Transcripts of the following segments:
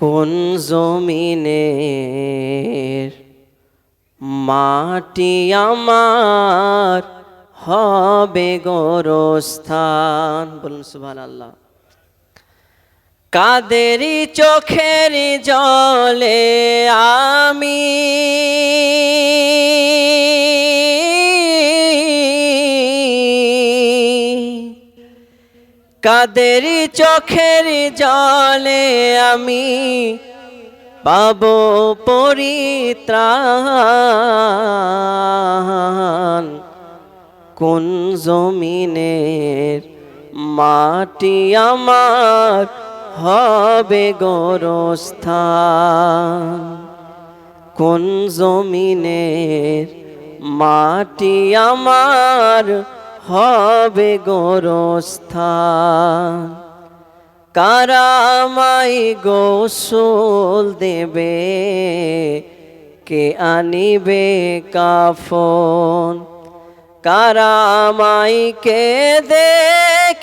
কোন জমিনের মাটি আমার হবে গোরস্থান। বলুন সুবহানাল্লাহ। কাদেরই চোখের জলে আমি কাদেরই চোখের জলে আমি পাবো পরিত্রাণ। কোন জমিনের মাটি আমার হবে গোরস্থান। কোন জমিনের মাটি আমার হবে গোরস্থান। কারা আমায় গোসল দেবে, কে আনিবে কাফন। কারা আমায় কেঁদে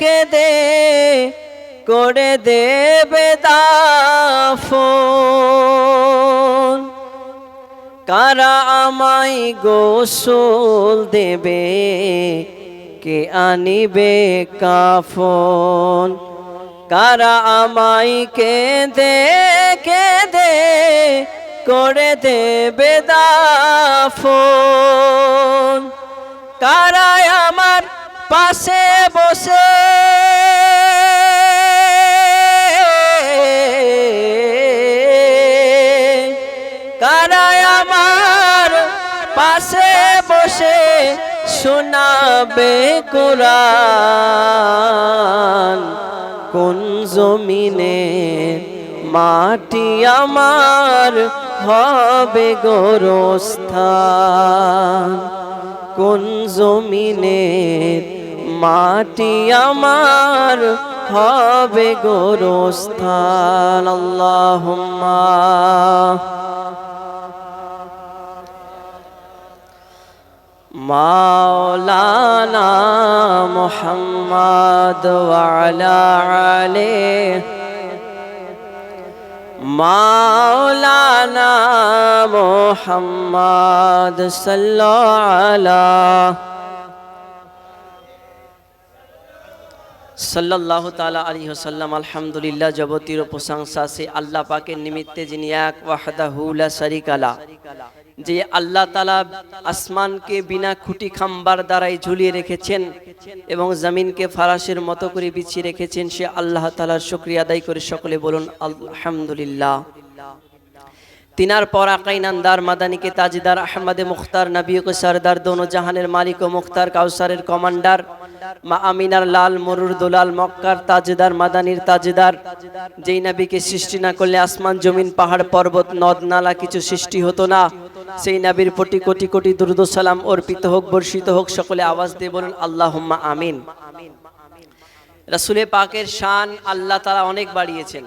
কেঁদে করে দেবে দাফন। কারা আমায় গোসল দেবে, কে আনিবে কাফন। কারা আমায় কেঁদে কেঁদে করে দেবে দাফন। কারা আমার পাশে বসে কারা আমার পাশে বসে শোনাবে কোরআন। কোন জমিনের মাটি আমার হবে গোরস্থান। কোন জমিনের মাটি আমার হবে গোরস্থান। আল্লাহুম্মা মাওলানা মুহাম্মদ ওয়া আলা আলিহি মাওলানা মুহাম্মদ সাল্লাল্লাহু তাআলা আলাইহি ওয়াসাল্লাম। আলহামদুলিল্লাহ, যাবতীয় প্রশংসা সে আল্লাহ পাকের নিমিত্তে যিনি এক ওয়াহদাহু লা শারীকা লা, যে আল্লাহ তাআলা আসমানকে বিনা খুঁটি খাম্বার দ্বারাই ঝুলিয়ে রেখেছেন এবং জমিনকে ফারাশের মতো করে বিছিয়ে রেখেছেন। সে আল্লাহ তাআলার শুকরিয়া আদায় করে সকলে বলুন আলহামদুলিল্লাহ। তিনার পর আকাইনানদার মাদানীকে তাজদার আহমদে মুখতার নবীকে সরদার দোনো জাহানের মালিক ও মুখতার কাউসারের কমান্ডার মা আমিনার লাল মরুর দোলাল মক্কার তাজদার মাদানীর তাজদার, যেই নবীকে সৃষ্টি না করলে আসমান জমিন পাহাড় পর্বত নদ নালা কিছু সৃষ্টি হতো না। সেই নবীর প্রতি কোটি কোটি দুরূদ ও সালাম অর্পিত হোক, বর্ষিত হোক। সকলে আওয়াজ দিয়ে বলুন আল্লাহুম্মা আমিন। রাসূলে পাকের শান আল্লাহ তাআলা অনেক বাড়িয়েছেন।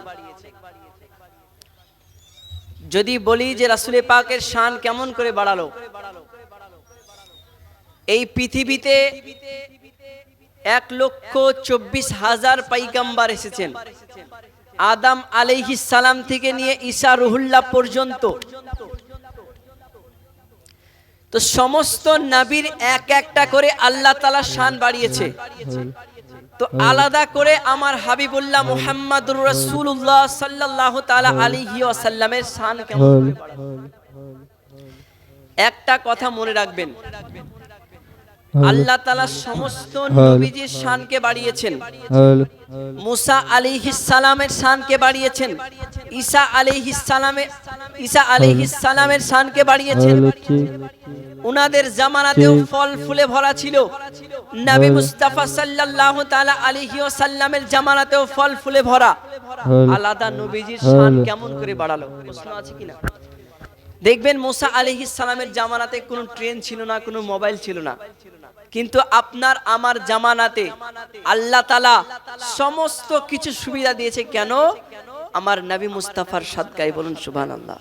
যদি বলি যে রাসূলে পাকের শান কেমন করে বাড়ালো, এই পৃথিবীতে 1,24,000 পয়গম্বর এসেছেন। আদম আলাইহিস সালাম থেকে নিয়ে ঈসা রুহুল্লাহ পর্যন্ত। তো সমস্ত নবীর এক একটা করে আল্লাহ তাআলা শান বাড়িয়েছে। তো আলাদা করে আমার হাবিবুল্লাহ মুহাম্মাদুর রাসূলুল্লাহ সাল্লাল্লাহু তাআলা আলাইহি ওয়াসাল্লামের শান কেমন করে বাড়ালো? একটা কথা মনে রাখবেন, আল্লাহ তাআলা সমস্ত নবীজির শানকে বাড়িয়েছেন। মুসা আলাইহিস সালামের শানকে বাড়িয়েছেন, ঈসা আলাইহিস সালামের শানকে বাড়িয়েছেন। উনাদের জামানাতেও ফল ফুলে ভরা ছিল। নবী মুস্তাফা সাল্লাল্লাহু তাআলা আলাইহি ওয়াসাল্লামের জামানাতেও ফল ফুলে ভরা। আলাদা নবীজির শান কেমন করে বাড়ালো? প্রশ্ন আছে কিনা? দেখবেন মুসা আলাইহিস সালামের জামানাতে কোনো ট্রেন ছিল না, কোনো মোবাইল ছিল না, কিন্তু আপনার আমার জামানাতে আল্লাহ তাআলা সমস্ত কিছু সুবিধা দিয়েছে। কেন? আমার নবী মুস্তাফার সাদকায়। বলুন সুবহানাল্লাহ।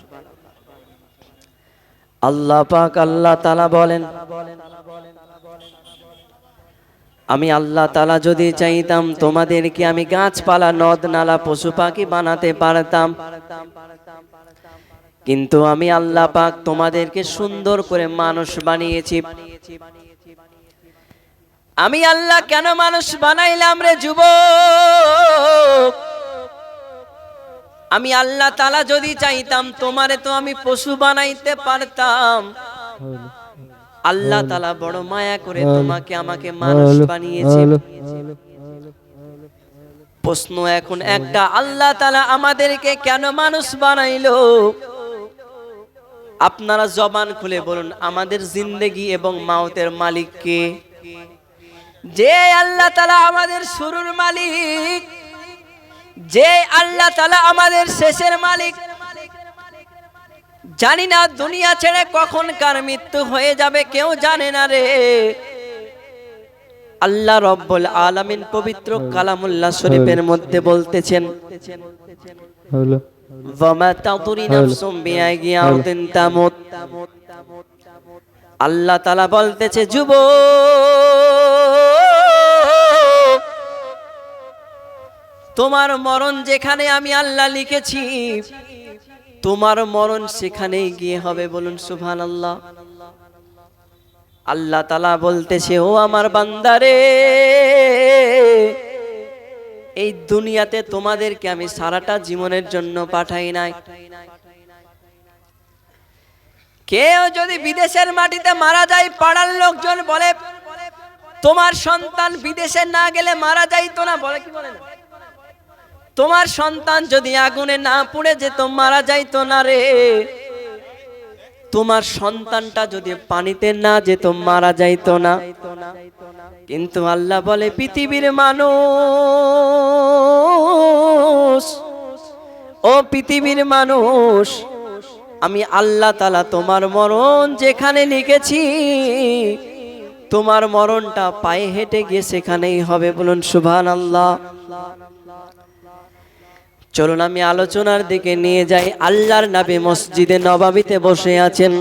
আল্লাহ পাক আল্লাহ তাআলা বলেন, আমি আল্লাহ তাআলা যদি চাইতাম তোমাদেরকে আমি গাছপালা নদ নালা পশু পাখি বানাতে পারতাম, কিন্তু আমি আল্লাহ পাক তোমাদেরকে সুন্দর করে মানুষ বানিয়েছি। আমি আল্লাহ কেন মানুষ বানাইলাম রে যুবক? আমি আল্লাহ তাআলা যদি চাইতাম তোমারে তো আমি পশু বানাইতে পারতাম। আল্লাহ তাআলা বড় মায়া করে তোমাকে আমাকে মানুষ বানিয়েছে। প্রশ্ন এখন একটা, আল্লাহ তাআলা আমাদেরকে কেন মানুষ বানাইলো? আপনারা জবান খুলে বলুন, আমাদের জিন্দেগি এবং মাউতের মালিক কে? যে আল্লাহ তাআলা আমাদের শুরুর মালিক, যে আল্লাহ তাআলা আমাদের শেষের মালিক। জানি না দুনিয়া ছেড়ে কখন কার মৃত্যু হয়ে যাবে, কেউ জানে না রে। আল্লাহ রব্বুল আলামিন পবিত্র কালামুল্লাহ শরীফের মধ্যে বলতেছেন, ওয়ামা তাদরি নাফসুম বিআইয়ি আরদিন তামুত। আল্লাহ তাআলা বলতেছে, যুবক, তোমার মরণ যেখানে আমি আল্লাহ লিখেছি, তোমার মরণ সেখানেই গিয়ে হবে। বলুন সুবহানাল্লাহ। আল্লাহ তাআলা বলতেছে, ও আমার বান্দারে, এই দুনিয়াতে তোমাদেরকে আমি সারাটা জীবনের জন্য পাঠাই নাই। কেউ যদি বিদেশের মাটিতে মারা যায়, পাড়ার লোকজন বলে তোমার সন্তান বিদেশে না গেলে মারা যাইতো না, বলে কি বলে না? তোমার সন্তান যদি আগুনে না পুড়ে যেত মারা যাইতো না রে। তোমার সন্তানটা যদি পানিতে না যেত মারা যাইতো না। কিন্তু আল্লাহ বলে, পৃথিবীর মানুষ, ও পৃথিবীর মানুষ, আমি আল্লাহ তাআলা তোমার মরণ যেখানে লিখেছি, তোমার মরণটা পায়ে হেঁটে গিয়ে সেখানেই হবে। বলুন সুবহানাল্লাহ। চলুন আমি আলোচনার দিকে নিয়ে যাই। আল্লাহর নবী মসজিদে নববীতে বসে আছেন।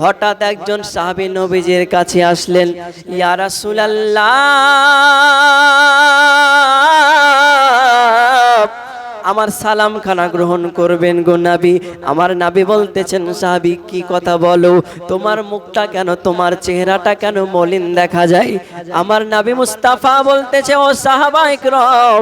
হঠাৎ একজন সাহাবী নবীজির কাছে আসলেন, ইয়া রাসূলুল্লাহ, আমার সালাম খানা গ্রহণ করবেন গো নবী। আমার নবী বলতেছেন, সাহাবী কি কথা বলো, তোমার মুখটা কেন, তোমার চেহারাটা কেন মলিন দেখা যায়? আমার নবী মুস্তাফা বলতেছে, ও সাহাবা ইকরাম,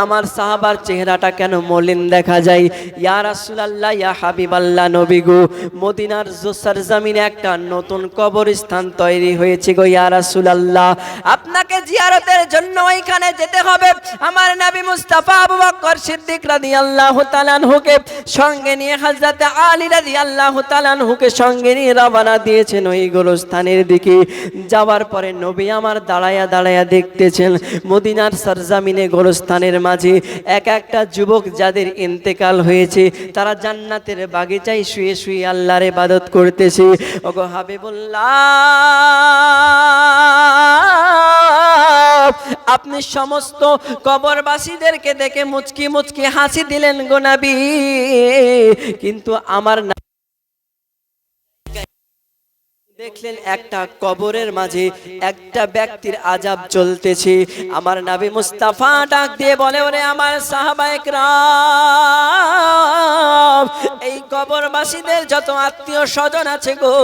আমার সাহাবার চেহারাটা কেন মলিন দেখা যায়? ইয়া রাসূলুল্লাহ, ইয়া হাবিবাল্লাহ, নবী গো, মদিনার সরজমিনে একটা নতুন কবরস্থান তৈরি হয়েছে গো ইয়া রাসূলুল্লাহ, আপনাকে জিয়ারতের জন্য ওইখানে যেতে হবে। আমার নবী মুস্তাফা আবু বকর সিদ্দিক রাদিয়াল্লাহু তাআলা আনহুকে সঙ্গে নিয়ে, হযরত আলী রাদিয়াল্লাহু তাআলা আনহুকে সঙ্গে নিয়ে রওনা দিয়েছেন ওই গোরস্থানের দিকে। যাওয়ার পরে নবী আমার দাঁড়ায়া দাঁড়ায়া দেখতেছেন মদিনার সরজমিনে গোরস্থানের মাঝে এক একটা যুবক যাদের ইন্তেকাল হয়েছে, তারা জান্নাতের বাগিচায় শুয়ে শুয়ে আল্লাহর ইবাদত করতেছে। ওগো হাবিবুল্লাহ, আপনি সমস্ত কবরবাসীদেরকে দেখে মুচকি মুচকি হাসি দিলেন গো নবী, কিন্তু আমার দেখলেন একটা কবরের মাঝে একটা ব্যক্তির আযাব চলতেছে। আমার নবী মুস্তাফা ডাক দিয়ে বলে, ওরে আমার সাহাবায়ে কেরাম, এই কবরবাসীদের যত আত্মীয় স্বজন আছে গো,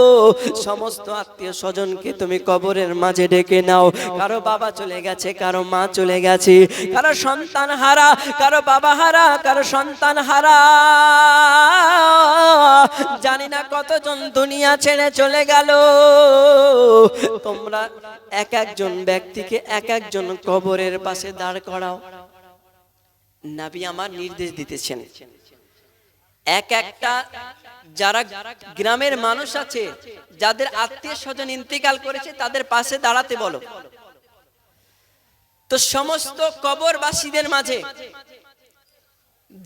সমস্ত আত্মীয় স্বজনকে তুমি কবরের মাঝে ডেকে নাও। কারো বাবা চলে গেছে, কারো মা চলে গেছে, কারো সন্তান হারা, কারো বাবা হারা, কারো সন্তান হারা, জানি না কতজন দুনিয়া ছেড়ে চলে গেল। তোমরা এক একজন ব্যক্তিকে এক একজন কবরের পাশে দাঁড় করাও। নবী আমার নির্দেশ দিতেছেন, এক একটা যারা গ্রামের মানুষ আছে, যাদের আত্মীয় স্বজন ইন্তেকাল করেছে, তাদের পাশে দাঁড়াতে বলো। তো সমস্ত কবরবাসীদের মাঝে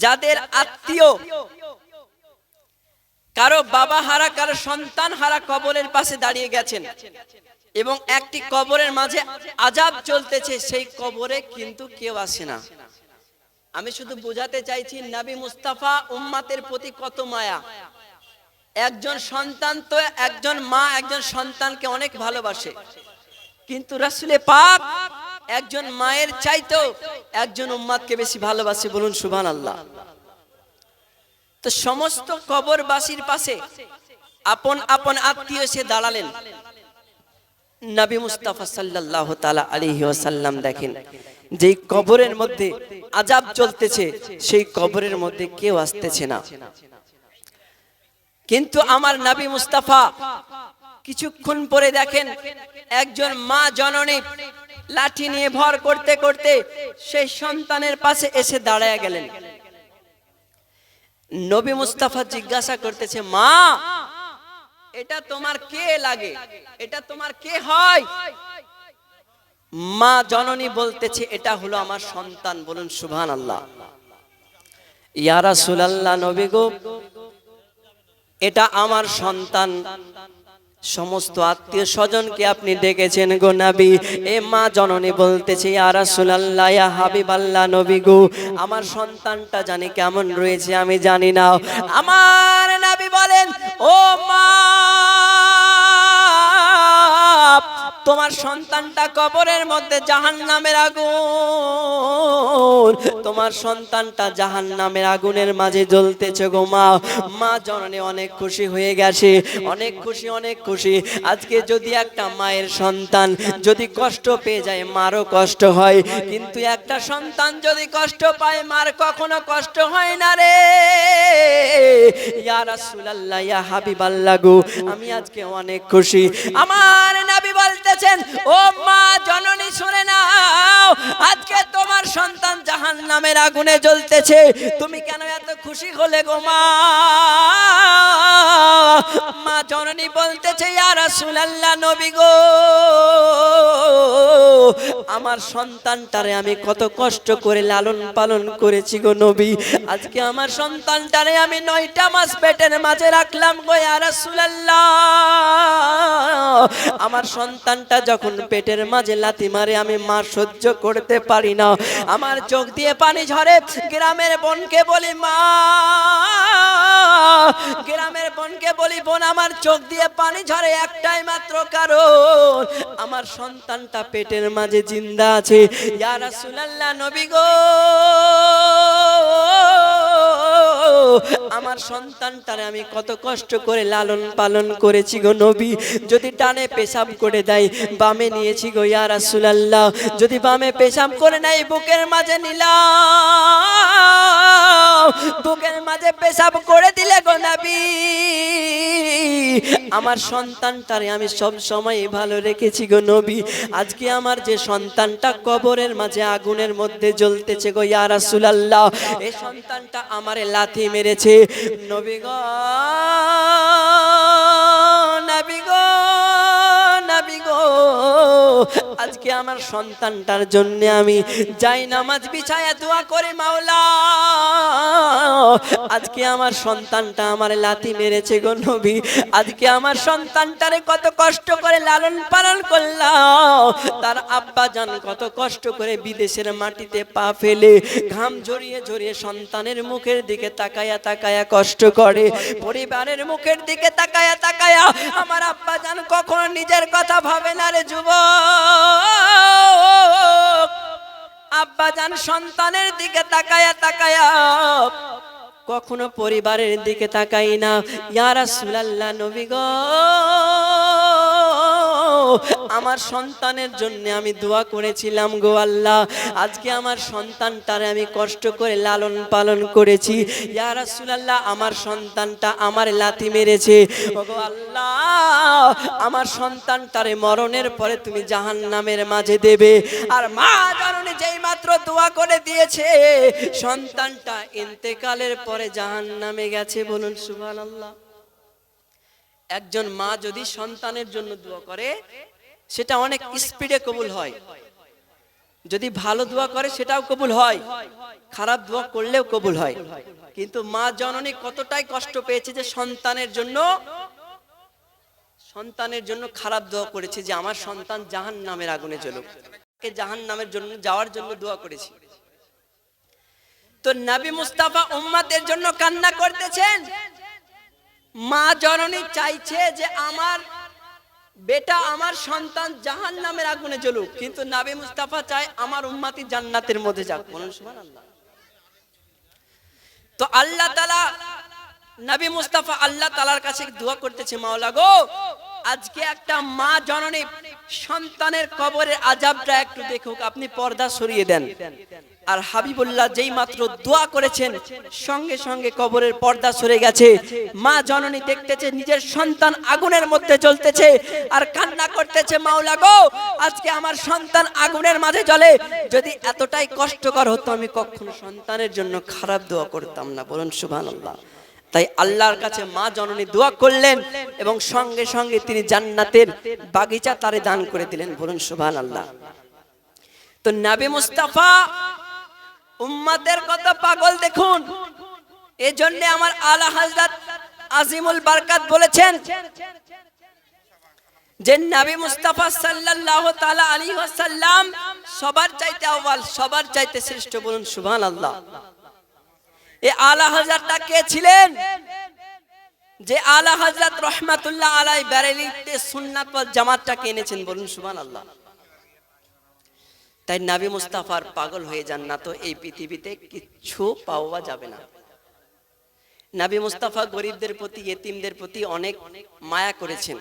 যাদের আত্মীয়, কারো বাবা হারা, কারো সন্তান হারা কবরের পাশে দাঁড়িয়ে গেছেন এবং একটি কবরের মাঝে আযাব চলতেছে, সেই কবরে কিন্তু কেউ আসে না। আমি শুধু বোঝাতে চাইছি নবী মুস্তাফা উম্মতের প্রতি কত মায়া। একজন সন্তান তো, একজন মা একজন সন্তানকে অনেক ভালোবাসে, কিন্তু রাসূলে পাক একজন মায়ের চাইতো একজন উম্মাদকে বেশি ভালোবাসে, বলুন সুবহানাল্লাহ। তো সমস্ত কবরবাসীর পাশে আপন আপন আত্মীয় এসে দাঁড়ালেন। নবী মুস্তাফা সাল্লাল্লাহু তাআলা আলাইহি ওয়াসাল্লাম দেখেন যেই কবরের মধ্যে আযাব চলতেছে, সেই কবরের মধ্যে কেউ আসতেছে না, কিন্তু আমার নবী মুস্তাফা কিছুক্ষণ পরে দেখেন একজন মা জননী লাঠি নিয়ে ভর করতে করতে সেই সন্তানের পাশে এসে দাঁড়ায় গেলেন। নবী মুস্তাফা জিজ্ঞাসা করতেছে, মা এটা তোমার কে লাগে, এটা তোমার কে হয়? মা জননী বলতেছে, এটা হলো আমার সন্তান, বলুন সুবহানাল্লাহ। ইয়া রাসূলুল্লাহ, নবী গো এটা আমার সন্তান। সমস্ত আত্মীয় স্বজনকে আপনি ডেকেছেন গো নবী। এ মা জননী বলতেছে, ইয়া রাসূলুল্লাহ, ইয়া হাবিবাল্লাহ, নবী গো আমার সন্তানটা জানি কেমন রয়েছে আমি জানি না। আমার নবী বলেন, ও মা তোমার সন্তানটা কবরের মধ্যে জাহান্নামের আগুন, তোমার সন্তানটা জাহান্নামের আগুনের মাঝে জ্বলতেছে গো মা। মা জননী অনেক খুশি হয়ে গেছে, অনেক খুশি, অনেক খুশি। আজকে যদি একটা মায়ের সন্তান যদি কষ্ট পেয়ে যায়, মারও কষ্ট হয়, কিন্তু একটা সন্তান যদি কষ্ট পায়, মার কখনো কষ্ট হয় না রে। ইয়া রাসূলুল্লাহ, ইয়া হাবিবাল্লাহ গো আমি আজকে অনেক খুশি। আমার নবী বলতেছেন, ও মা জননী শুনে নাও, আজকে তোমার সন্তান জাহান্নামের আগুনে জ্বলতেছে, তুমি কেন এত খুশি হলে গো মা? মা জননী বলতেছে, ইয়া রাসূলুল্লাহ, নবী গো আমার সন্তানটারে আমি কত কষ্ট করে লালন পালন করেছি গো নবী। আজকে আমার সন্তানটারে আমি 9টা মাস পেটের মাঝে রাখলাম গো ইয়া রাসূলুল্লাহ। আমার সন্তানটা যখন পেটের মাঝে লাথি মারে, আমি মা সহ্য করতে পারি না, আমার চোখ দিয়ে পানি ঝরে। গ্রামের বোনকে বলি, মা গ্রামের বোনকে বলি, বোন আমার চোখ দিয়ে পানি ঝরে একটাই মাত্র কারণ, আমার সন্তানটা পেটের মাঝে জিন্দা আছে। ইয়া রাসূলুল্লাহ, নবী গো আমার সন্তানটারে আমি কত কষ্ট করে লালন পালন করেছি গো নবী। যদি ডানে পেশাব করে দেয়, বামে নিয়েছি গো ইয়া রাসূলুল্লাহ। যদি বামে পেশাব করে নেয়, বুকের মাঝে নিলাম, বুকের মাঝে পেশাব করে দিলে গো নবী আমার সন্তানটারে আমি সব সময় ভালো রেখেছি গো নবী। আজকে আমার যে সন্তানটা কবরের মাঝে আগুনের মধ্যে জ্বলতেছে গো ইয়া রাসূলুল্লাহ, এই সন্তানটা আমারে লাথি মেরেছে। নবী গো, নবী গো, নবী গো আজকে আমার সন্তানটার জন্য আমি যাই নামাজ বিছায়া দোয়া করে, মাওলা আজকে আমার সন্তানটা আমার লাথি মেরেছে গো নবী। আজকে আমার সন্তানটারে কত কষ্ট করে লালন পালন করলাম, তার আব্বা জান কত কষ্ট করে বিদেশের মাটিতে পা ফেলে ঘাম ঝরিয়ে ঝরিয়ে সন্তানের মুখের দিকে তাকায়া তাকায়া কষ্ট করে, পরিবারের মুখের দিকে তাকায়া তাকায়া আমার আব্বা জান কখনো নিজের কথা ভাবে না রে যুবক। আব্বা জান সন্তানের দিকে তাকায়া তাকায়া কখনো পরিবারের দিকে তাকাই না। ইয়া রাসূলুল্লাহ, নবী গো আমার সন্তানের জন্য আমি দোয়া করেছিলাম গো আল্লাহ, আজকে আমার সন্তানটারে আমি কষ্ট করে লালন পালন করেছি। ইয়া রাসূলুল্লাহ, আমার সন্তানটা আমার লাথি মেরেছে, ওগো আল্লাহ আমার সন্তানটারে মরণের পরে তুমি জাহান্নামের মাঝে দেবে। আর মা জননী যেই মাত্র দোয়া করে দিয়েছে, সন্তানটা ইন্তেকালের পরে জাহান্নামে গেছে, বলুন সুবহানাল্লাহ। একজন মা যদি সন্তানের জন্য দোয়া করে, সেটা অনেক স্পিডে কবুল হয়। যদি ভালো দোয়া করে সেটাও কবুল হয়, খারাপ দোয়া করলেও কবুল হয়। কিন্তু মা জননী কতটাই কষ্ট পেয়েছে যে সন্তানের জন্য খারাপ দোয়া করেছে, যে আমার সন্তান জাহান্নামের আগুনে জ্বলুক, জাহান্নামের জন্য যাওয়ার জন্য দোয়া করেছি। তো নবী মুস্তাফা উম্মতের জন্য কান্না করতেছেন। মা জননী চাইছে যে আমার বেটা আমার সন্তান জাহান্নামের আগুনে জ্বলুক, কিন্তু নবী মুস্তাফা চায় আমার উম্মতি জান্নাতের মধ্যে যাক। বলুন সুবহানাল্লাহ। তো আল্লাহ তাআলা নবী মুস্তাফা আল্লাহ তাআলার কাছে দোয়া করতেছে, মাওলা গো, আজকে একটা মা জননী সন্তানের কবরের আযাবটা একটু দেখুক, আপনি পর্দা সরিয়ে দেন। আর হাবিবুল্লাহ যেই মাত্র দোয়া করেছেন, সঙ্গে সঙ্গে কবরের পর্দা সরে গেছে। মা জননী দেখতেছে নিজের সন্তান আগুনের মধ্যে জ্বলতেছে আর কান্না করতেছে, মাওলা গো, আজকে আমার সন্তান আগুনের মাঝে জ্বলে, যদি এতটাই কষ্টকর হতো আমি কখনো সন্তানের জন্য খারাপ দোয়া করতাম না। বলুন সুবহানাল্লাহ। তাই আল্লাহর কাছে মা জননী দোয়া করলেন এবং সঙ্গে সঙ্গে তিনি জান্নাতের বাগিচা তারে দান করে দিলেন। বলুন সুবহানাল্লাহ। তো নবী মুস্তাফা উম্মতের কত পাগল দেখুন। এজন্য আমার আলা হযরত আজিমুল বারকাত বলেছেন যে নবী মুস্তাফা সাল্লাল্লাহু তাআলা আলাইহি ওয়াসাল্লাম সবার চাইতে আউয়াল, সবার চাইতে শ্রেষ্ঠ। বলুন সুবহানাল্লাহ। এই আলা হযরতটা কে ছিলেন? যে আলা হযরত রাহমাতুল্লাহ আলাইহি বারেলিতে সুন্নাত ওয়াল জামাতটাকে এনেছেন। বলুন সুবহানাল্লাহ। তাই নবী মুস্তাফার পাগল হয়ে যান না তো এই পৃথিবীতে কিচ্ছু পাওয়া যাবে না। নবী মুস্তাফা গরিবদের প্রতি, ইতিমদের প্রতি অনেক মায়া করেছেন,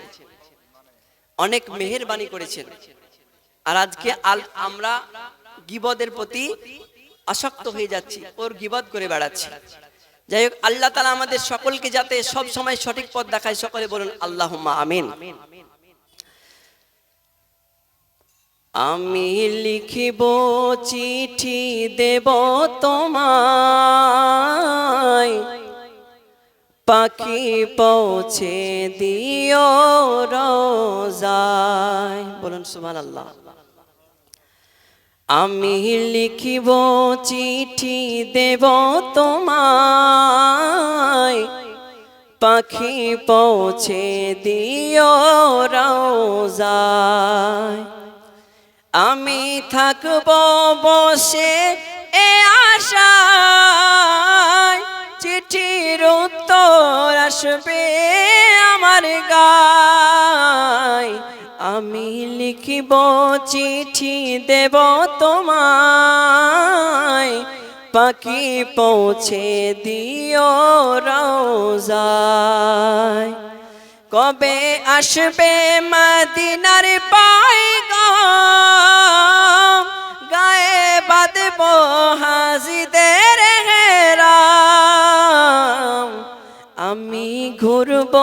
অনেক মেহেরবানি করেছেন। আর আজকে আমরা গীবতের প্রতি আসক্ত হয়ে যাচ্ছি, ওর গীবত করে বেড়াচ্ছি। যাই হোক, আল্লাহ তাআলা আমাদের সকলকে যাতে সব সময় সঠিক পথ দেখায়, সকলে বলুন আল্লাহুম্মা আমিন। আমি লিখিব চিঠি দেব তোমায়, পাখি পৌঁছে দিও রোজায়। বলুন সুবহানাল্লাহ। আমি লিখিব চিঠি দেব তোমায়, পাখি পৌঁছে দিও রোজায়। আমি থাকব বসে এ আশায়, চিঠির উত্তর আসবে আমার গায়। আমি লিখিব চিঠি দেব তোমায়, পাখি পৌঁছে দিও রোজায়। কবে আসবে মদিনার পয়গাম, গায়ে বাঁধব হাজিদের হেরাম। আমি ঘুরব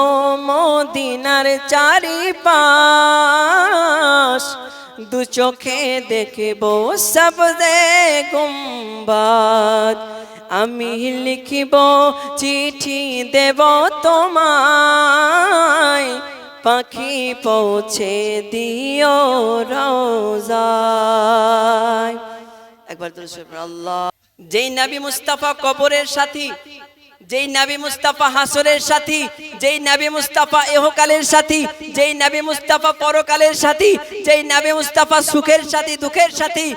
মদিনার চারিপাশ, দু চোখে দেখব সবজে গুম্বাদ। আমি লিখিব চিঠি দেব তোমায়, পাখি পৌঁছে দিও রোজায়। একবার দরুদ শরীফ আল্লাহ। যেই নবী মুস্তাফা কবরের সাথী, যেই নবী মুস্তাফা হাসরের সাথী, যেই নবী মুস্তাফা ইহকালের সাথী, যেই নবী মুস্তাফা পরকালের সাথী, যেই নবী মুস্তাফা সুখের সাথী দুঃখের সাথী,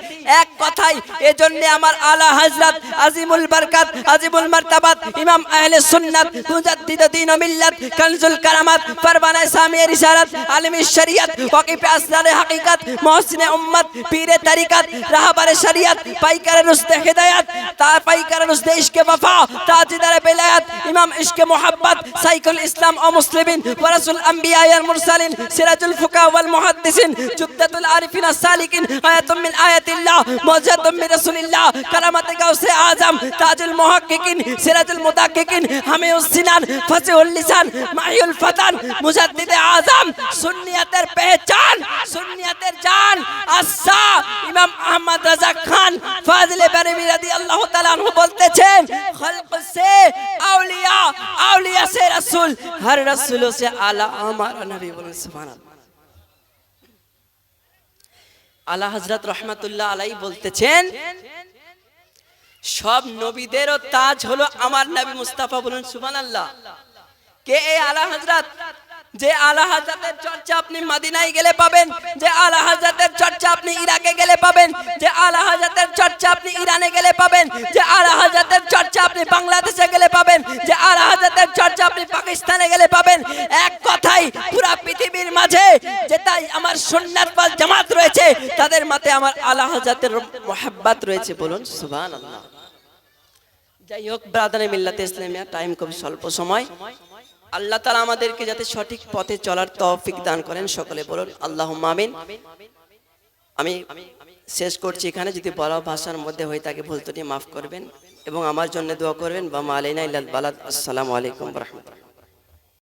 এক কথাই। এজন্য আমার আলা হযরত আজিমুল বারকাত, আজিমুল মারতাবাত, ইমাম আহলে সুন্নাত, মুজাদ্দিদ দ্বীন ও মিল্লাত, কানজুল কারামাত, ফরমানে সামির ইশারাত, আলিমে শরিয়ত, ওয়াকিফে আসরারে হাকিকত, মুহসিনে উম্মত, পীরে তরিকত, রাহবারে শরিয়ত, পাইকারে রুশদে হিদায়াত, তা পাইকারে রুশদে ইশকে ওয়ফা, তাজদারে ইমাম ইশকে মোহাব্বত, সাইকুল ইসলাম ও মুসলিমিন, ওয়ারাসুল আম্বিয়া ওয়াল মুরসালিন, সিরাজুল ফুকাহা ওয়াল মুহাদ্দিসিন, জুদ্দাতুল আরিফিন সালিকিন, আয়াতুম মিন আয়াতিল্লাহ, মুজাদ্দুম মিন রাসূলিল্লাহ, কারামাতে গাউসে আযম, তাজুল মুহাক্কিকিন, সিরাজুল মুদাক্কিকিন, হামিউস সিনান, ফাসিহুল লিসান, মাইউল ফাতান, মুজাদ্দিদে আযম, সুন্নিয়তের পেহচান, সুন্নিয়তের জান, আসা ইমাম আহমদ রাজা খান ফাজিলে বেরলভী রাদিয়াল্লাহু তাআলা আনহু বলতেছেন, খলক से औलिया, औलिया से रसूल, हर रसूलों से आला हमारा नबी। बोले सुभान अल्लाह। आला हजरत रहमतुल्लाह अलैहि বলতেছেন, সব নবীদেরও তাজ হলো আমার নবী মুস্তাফা। বলুন সুবহানাল্লাহ। কে এই আলা হযরত? যে আলা হযরতের চর্চা আপনি মদিনায় গেলে পাবেন, যে আলা হযরতের চর্চা আপনি ইরাকে গেলে পাবেন, যে আলা হযরতের চর্চা আপনি ইরানে গেলে পাবেন, যে আলা হযরতের চর্চা আপনি বাংলাদেশে গেলে পাবেন, যে আলা হযরতের চর্চা আপনি পাকিস্তানে গেলে পাবেন। এক কথাই পুরা পৃথিবীর মাঝে যেটাই আমার সুন্নাত ওয়াল জামাত রয়েছে তাদের মাঝে আমার আলা হযরতের মুহাব্বত রয়েছে, বলুন সুবহানাল্লাহ। যাই হোক ব্রাদারে মিল্লাতে ইসলামিয়া, টাইম খুব স্বল্প সময়। আল্লাহ তাআলা আমাদেরকে যাতে সঠিক পথে চলার তৌফিক দান করেন, সকলে বলুন আল্লাহুম্মা আমিন। আমি শেষ করছি এখানে, যদি বলা ভাষার মধ্যে হয়ে থাকে ভুল ত্রুটি মাফ করবেন এবং আমার জন্য দোয়া করবেন। বা মা আলাইনা ইল্লাল বালাগ। আসসালামু আলাইকুম ওয়া রাহমাতুল্লাহ।